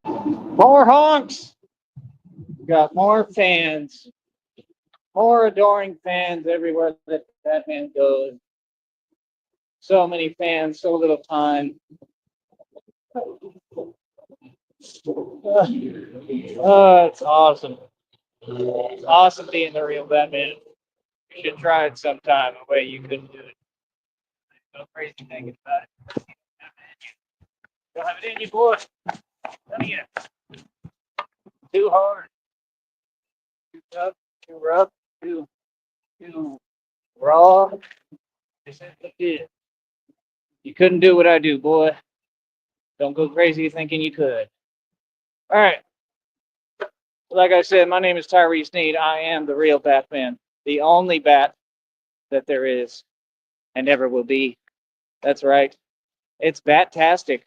More honks. Got more fans. More adoring fans everywhere that Batman goes. So many fans, so little time. It's awesome. It's awesome being the real Batman. You should try it sometime. A way you couldn't do it. No crazy thinking about it. Don't have it in you, boy. Let me get too hard, too tough, too rough, too raw. This is the kid. You couldn't do what I do, boy. Don't go crazy thinking you could. All right. Like I said, my name is Tyree Sneed. I am the real Batman, the only Bat that there is and ever will be. That's right. It's Batastic.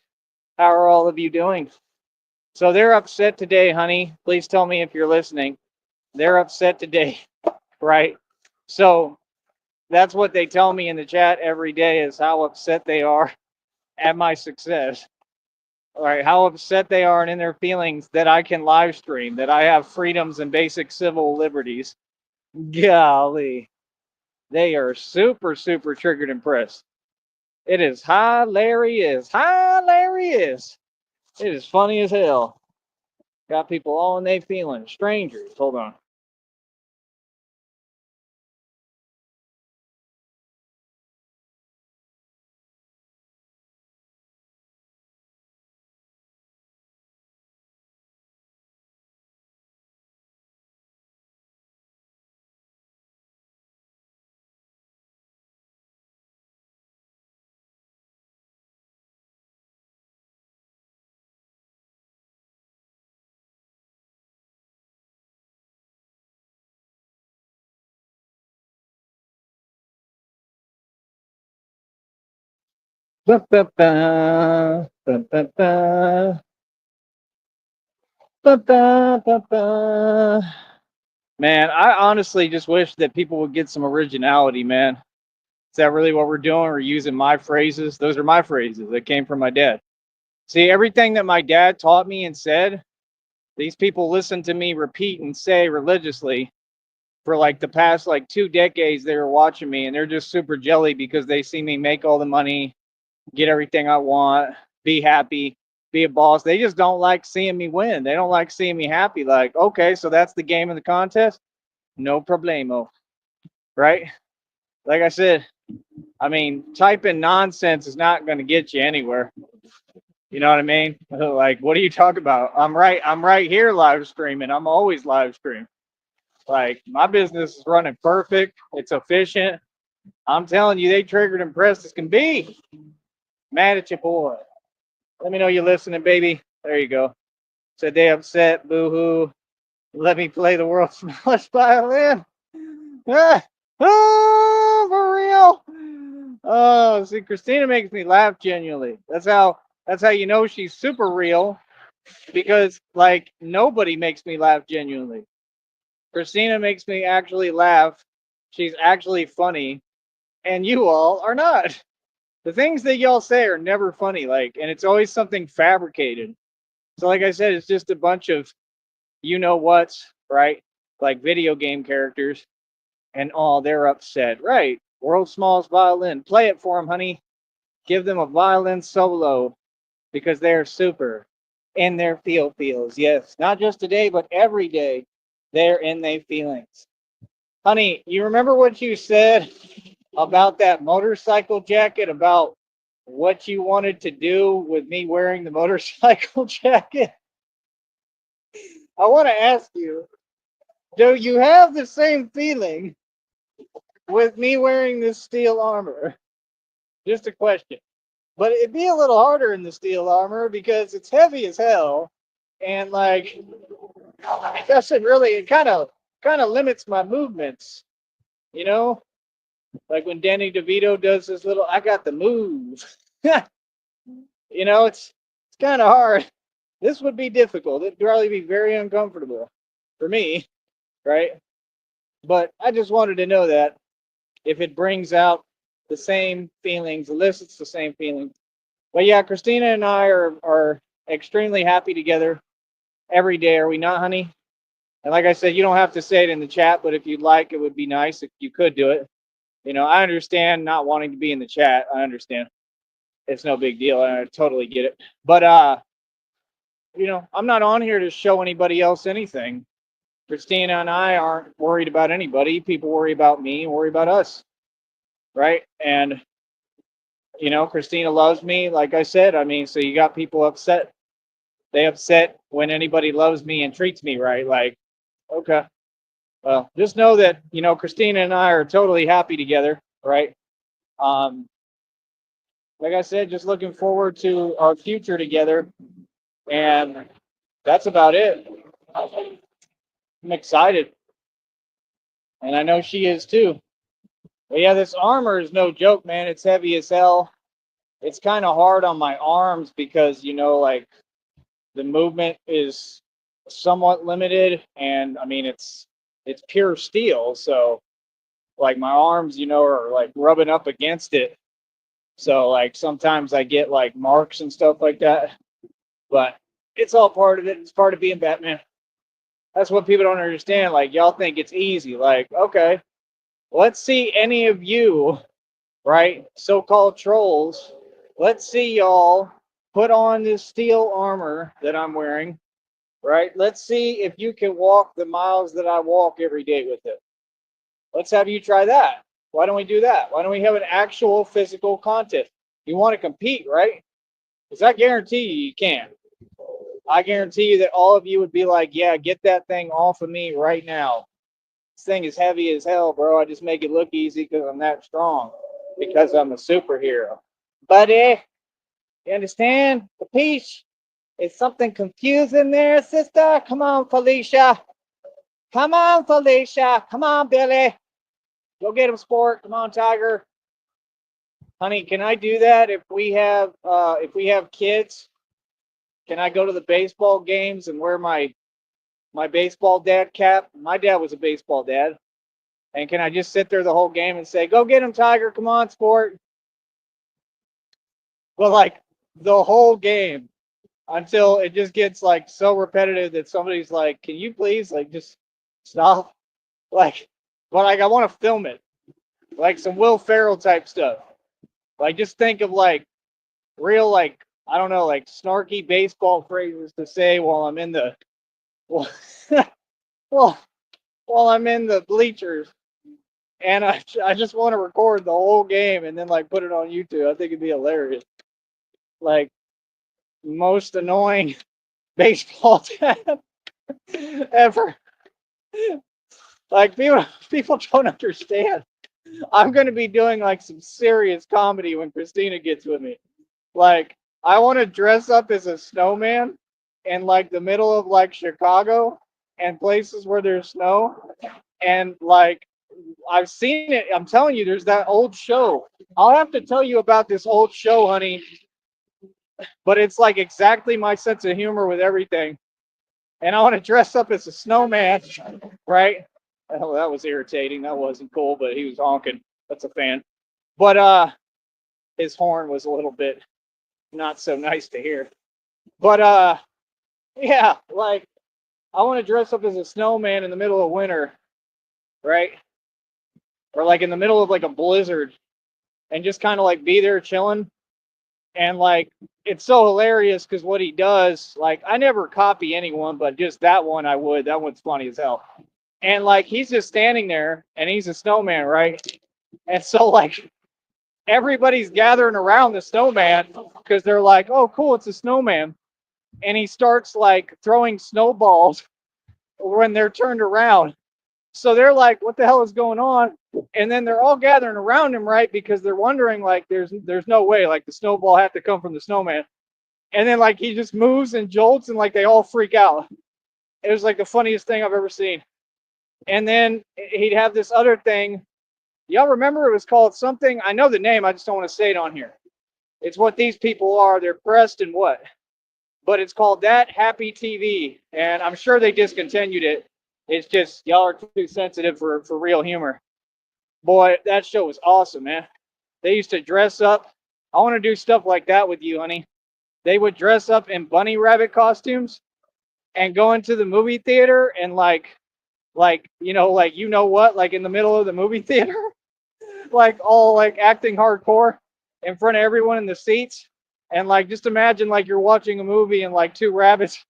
How are all of you doing? So they're upset today, honey. Please tell me if you're listening. They're upset today, right? So that's what they tell me in the chat every day is how upset they are at my success. All right, how upset they are and in their feelings that I can live stream, that I have freedoms and basic civil liberties. Golly, they are super, super triggered and pressed. It is hilarious. Hilarious. It is funny as hell. Got people all in their feelings. Strangers. Hold on. Ba, ba, ba, ba, ba, ba, ba, ba, ba, ba. Man, I honestly just wish that people would get some originality, man. Is that really what we're doing? We're using my phrases. Those are my phrases that came from my dad. See, everything that my dad taught me and said, these people listen to me repeat and say religiously for like the past like 2 decades. They were watching me and they're just super jelly because they see me make all the money, get everything I want, be happy, be a boss. They just don't like seeing me win. They don't like seeing me happy. Like, okay, so that's the game of the contest. No problemo, right? Like I said, I mean, typing nonsense is not going to get you anywhere. You know what I mean? Like, what are you talking about? I'm right. I'm right here live streaming. I'm always live streaming. Like, my business is running perfect. It's efficient. I'm telling you, they triggered and pressed as can be. Mad at your boy. Let me know you're listening, baby. There you go. Said they upset. Boo hoo. Let me play the world's smallest violin. Ah, oh, for real. Oh, see, Christina makes me laugh genuinely. That's how you know she's super real because like nobody makes me laugh genuinely. Christina makes me actually laugh. She's actually funny, and you all are not. The things that y'all say are never funny, like, and it's always something fabricated. So, like I said, it's just a bunch of you know what's right, like video game characters, and all they're upset. Right, world's smallest violin. Play it for them, honey. Give them a violin solo because they're super in their feels. Yes, not just today, but every day. They're in their feelings. Honey, you remember what you said about that motorcycle jacket? About what you wanted to do with me wearing the motorcycle jacket? I want to ask you, do you have the same feeling with me wearing this steel armor? Just a question. But it'd be a little harder in the steel armor because it's heavy as hell, and like it doesn't really. It kind of limits my movements. You know, like when Danny DeVito does this little. I got the move. It's kind of hard. This would be difficult. It'd probably be very uncomfortable for me, right? But I just wanted to know that if it brings out the same feelings, elicits the same feelings. But yeah, Christina and I are extremely happy together every day, are we not, honey? And like I said, you don't have to say it in the chat, but if you'd like, it would be nice if you could do it. I understand not wanting to be in the chat. I understand. It's no big deal. I totally get it. But I'm not on here to show anybody else anything. Christina and I aren't worried about anybody. People worry about me and worry about us. Right? And Christina loves me, like I said. I mean, so you got people upset. They upset when anybody loves me and treats me right. Like, okay. Well, just know that, Christina and I are totally happy together, right? Um, like I said, just looking forward to our future together. And that's about it. I'm excited. And I know she is too. But yeah, this armor is no joke, man. It's heavy as hell. It's kind of hard on my arms because, like the movement is somewhat limited. And I mean, it's pure steel. So like my arms, are like rubbing up against it. So like sometimes I get like marks and stuff like that. But it's all part of it. It's part of being Batman. That's what people don't understand. Like y'all think it's easy. Like, okay, let's see any of you, right? So-called trolls. Let's see y'all put on this steel armor that I'm wearing, right? Let's see if you can walk the miles that I walk every day with it. Let's have you try that. Why don't we do that? Why don't we have an actual physical contest? You want to compete, right? Because I guarantee you can't. I guarantee you that all of you would be like, yeah, get that thing off of me right now. This thing is heavy as hell, bro. I just make it look easy because I'm that strong. Because I'm a superhero. Buddy, you understand? The peach? Is something confusing there, sister? Come on, Felicia. Come on, Felicia. Come on, Billy. Go get him, sport. Come on, Tiger. Honey, can I do that if we have kids? Can I go to the baseball games and wear my baseball dad cap? My dad was a baseball dad. And can I just sit there the whole game and say, "Go get him, Tiger. Come on, sport." Well, like the whole game until it just gets like so repetitive that somebody's like, "Can you please like just stop?" Like, but like I want to film it, like some Will Ferrell type stuff. Like just think of like real like I don't know like snarky baseball phrases to say while I'm in the well, well while I'm in the bleachers, and I just want to record the whole game and then like put it on YouTube. I think it'd be hilarious. Like most annoying baseball tab ever. Like people don't understand. I'm gonna be doing like some serious comedy when Christina gets with me. Like I want to dress up as a snowman in like the middle of like Chicago and places where there's snow. And like I've seen it. I'm telling you, there's that old show. I'll have to tell you about this old show, honey. But it's like exactly my sense of humor with everything. And I want to dress up as a snowman, right? Oh, that was irritating. That wasn't cool, but he was honking. That's a fan. But his horn was a little bit not so nice to hear. But yeah, like I want to dress up as a snowman in the middle of winter, right? Or like in the middle of like a blizzard and just kind of like be there chilling. And like it's so hilarious because what he does, like I never copy anyone, but just that one I would. That one's funny as hell. And like he's just standing there and he's a snowman, right? And so like everybody's gathering around the snowman because they're like, oh cool, it's a snowman. And he starts like throwing snowballs when they're turned around. So they're like, what the hell is going on? And then they're all gathering around him, right? Because they're wondering like there's no way, like the snowball had to come from the snowman. And then like he just moves and jolts and like they all freak out. It was like the funniest thing I've ever seen. And then he'd have this other thing. Y'all remember it was called something? I know the name, I just don't want to say it on here. It's what these people are. They're pressed and what? But it's called That Happy TV. And I'm sure they discontinued it. It's just y'all are too sensitive for real humor. Boy, that show was awesome, man. They used to dress up. I want to do stuff like that with you, honey. they would dress up in bunny rabbit costumes and go into the movie theater and like you know what, like in the middle of the movie theater, like all like acting hardcore in front of everyone in the seats. And like just imagine like you're watching a movie and like two rabbits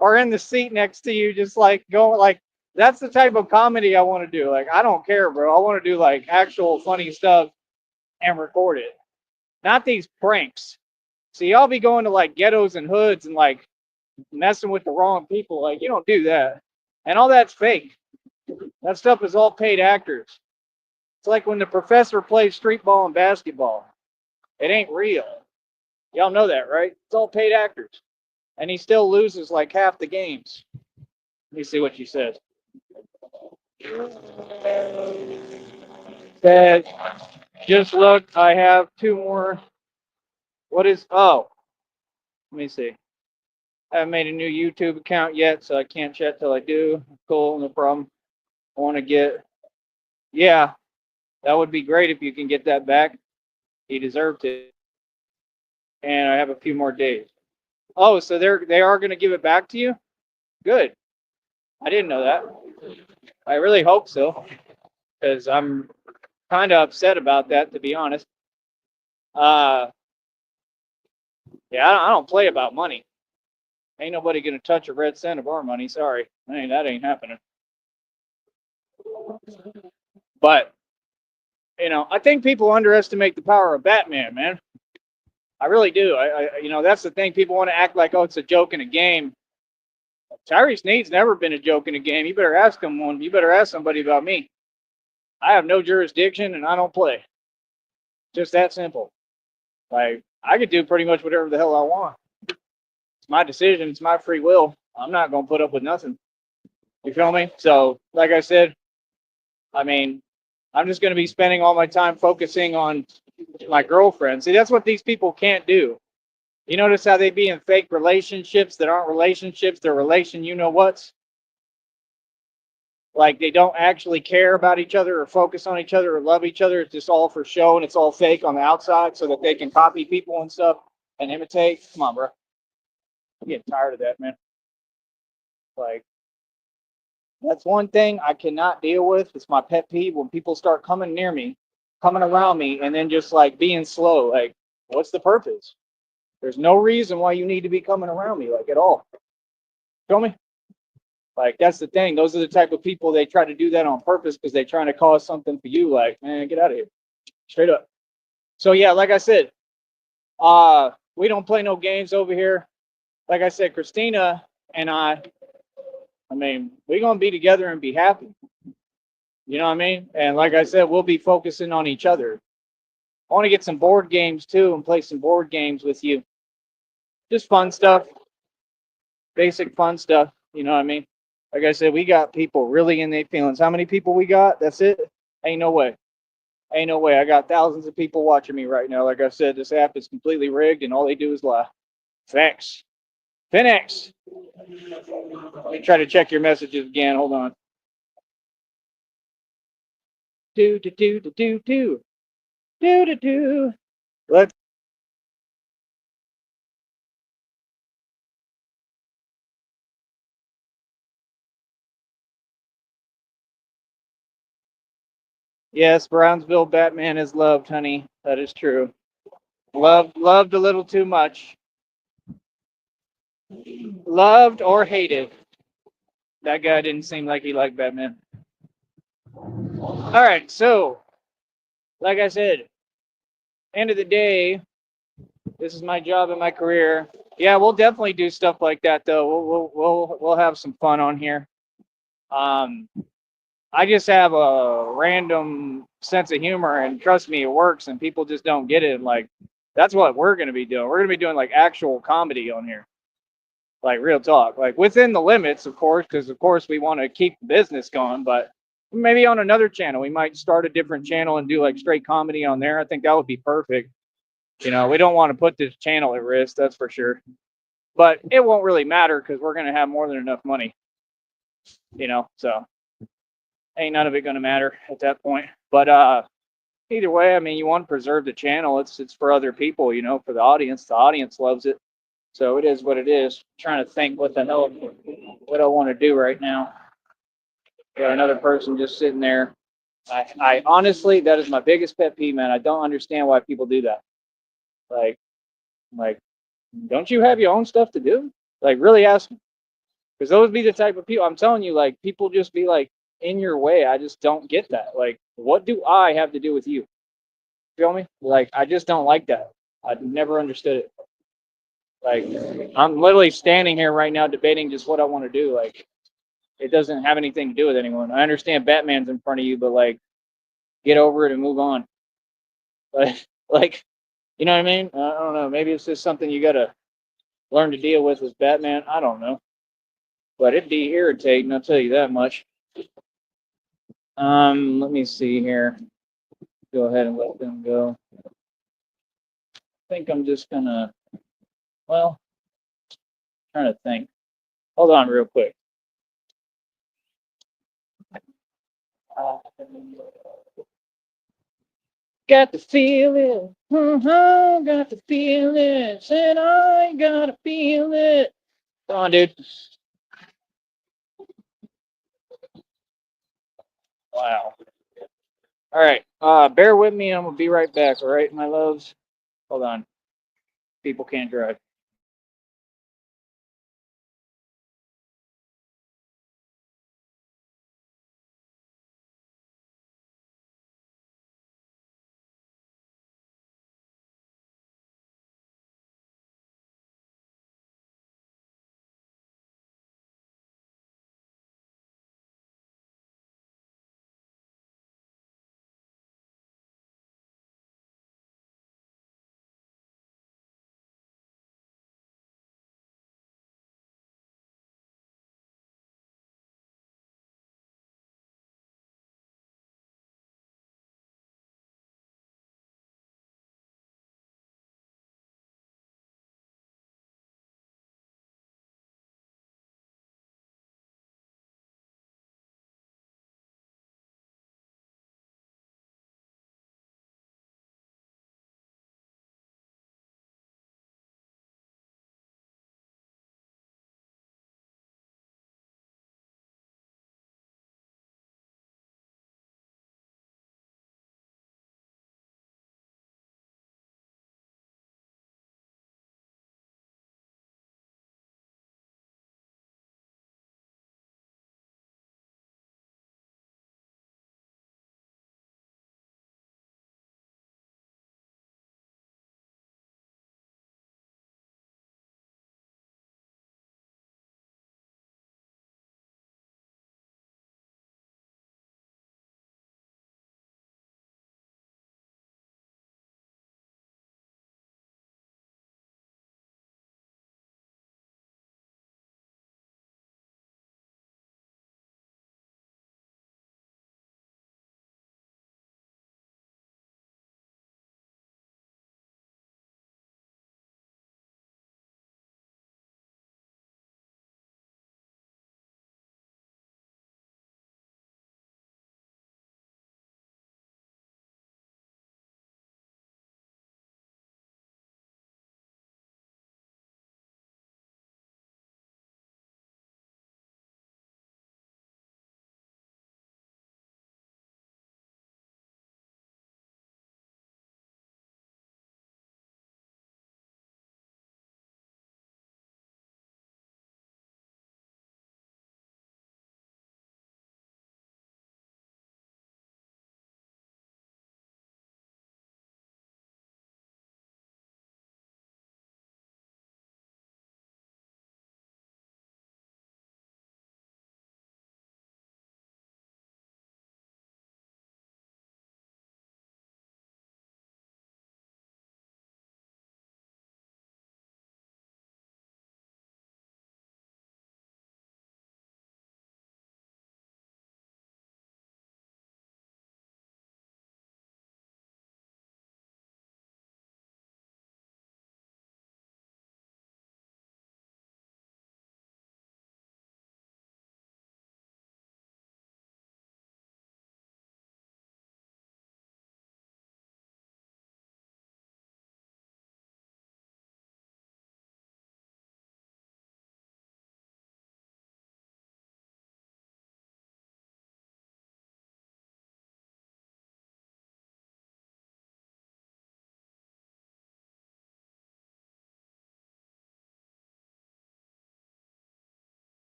are in the seat next to you, just like going like that's the type of comedy I want to do. Like I don't care, bro. I want to do like actual funny stuff and record it. Not these pranks. See, y'all be going to like ghettos and hoods and like messing with the wrong people. Like you don't do that. And all that's fake. That stuff is all paid actors. It's like when the professor plays street ball and basketball. It ain't real. Y'all know that, right? It's all paid actors. And he still loses like half the games. Let me see what she says. Said, just look, I have two more. What is, oh, let me see. I haven't made a new YouTube account yet, so I can't chat till I do. Cool, no problem. I want to get, yeah, that would be great if you can get that back. He deserved it. And I have a few more days. Oh, so they are going to give it back to you? Good. I didn't know that. I really hope so, because I'm kind of upset about that, to be honest. Uh, yeah, I don't play about money. Ain't nobody gonna touch a red cent of our money. Sorry, that ain't happening. But I think people underestimate the power of Batman, man. I really do. That's the thing. People want to act like, oh, it's a joke in a game. Tyree Sneed's never been a joke in a game. You better ask him one. You better ask somebody about me. I have no jurisdiction and I don't play. Just that simple. Like I could do pretty much whatever the hell I want. It's my decision. It's my free will. I'm not gonna put up with nothing. You feel me? So, like I said, I mean, I'm just gonna be spending all my time focusing on my girlfriend. See, that's what these people can't do. You notice how they be in fake relationships that aren't relationships, they're relation you know what's? Like they don't actually care about each other or focus on each other or love each other. It's just all for show and it's all fake on the outside so that they can copy people and stuff and imitate. Come on, bro. I'm getting tired of that, man. Like, that's one thing I cannot deal with. It's my pet peeve when people start coming near me, coming around me, and then just like being slow. Like, what's the purpose? There's no reason why you need to be coming around me, like at all. Feel me? Like, that's the thing. Those are the type of people they try to do that on purpose because they're trying to cause something for you. Like, man, get out of here. Straight up. So yeah, like I said, we don't play no games over here. Like I said, Christina and I mean, we're gonna be together and be happy. You know what I mean? And like I said, we'll be focusing on each other. I want to get some board games too and play some board games with you. Just fun stuff, basic fun stuff. You know what I mean? Like I said, we got people really in their feelings. How many people we got? That's it? Ain't no way. Ain't no way. I got thousands of people watching me right now. Like I said, this app is completely rigged and all they do is lie. Facts. Finex. Let me try to check your messages again. Hold on. Do. Let's. Yes, Brownsville Batman is loved, honey. That is true. Loved a little too much. Loved or hated. That guy didn't seem like he liked Batman. All right, so like I said, end of the day, this is my job and my career. Yeah, we'll definitely do stuff like that though. We'll have some fun on here. I just have a random sense of humor, and trust me, it works. And people just don't get it. And like, that's what we're gonna be doing. We're gonna be doing like actual comedy on here, like real talk, like within the limits, of course, because of course we want to keep the business going. But maybe on another channel, we might start a different channel and do like straight comedy on there. I think that would be perfect. We don't want to put this channel at risk, that's for sure. But it won't really matter because we're gonna have more than enough money. So ain't none of it gonna matter at that point. But Either way, I mean, you want to preserve the channel. It's for other people, you know, for the audience. The audience loves it, so it is what it is. I'm trying to think what the hell what I want to do right now. Got another person just sitting there. I honestly, that is my biggest pet peeve, man. I don't understand why people do that. Like, like, don't you have your own stuff to do? Like, really ask me. Because those be the type of people, I'm telling you, like, people just be like in your way. I just don't get that. Like, what do I have to do with you? Feel me? Like, I just don't like that. I've never understood it. Like, I'm literally standing here right now debating just what I want to do. Like, it doesn't have anything to do with anyone. I understand Batman's in front of you, but like, get over it and move on. Like, you know what I mean? I don't know. Maybe it's just something you gotta learn to deal with as Batman. I don't know, but it'd be irritating. I'll tell you that much. Let me see here. Go ahead and let them go. I think I'm just gonna. Well, trying to think. Hold on, real quick. Got the feeling, got the feeling, said I gotta feel it. Come on, dude. Wow. All right. Bear with me. I'm gonna be right back. All right, my loves. Hold on. People can't drive.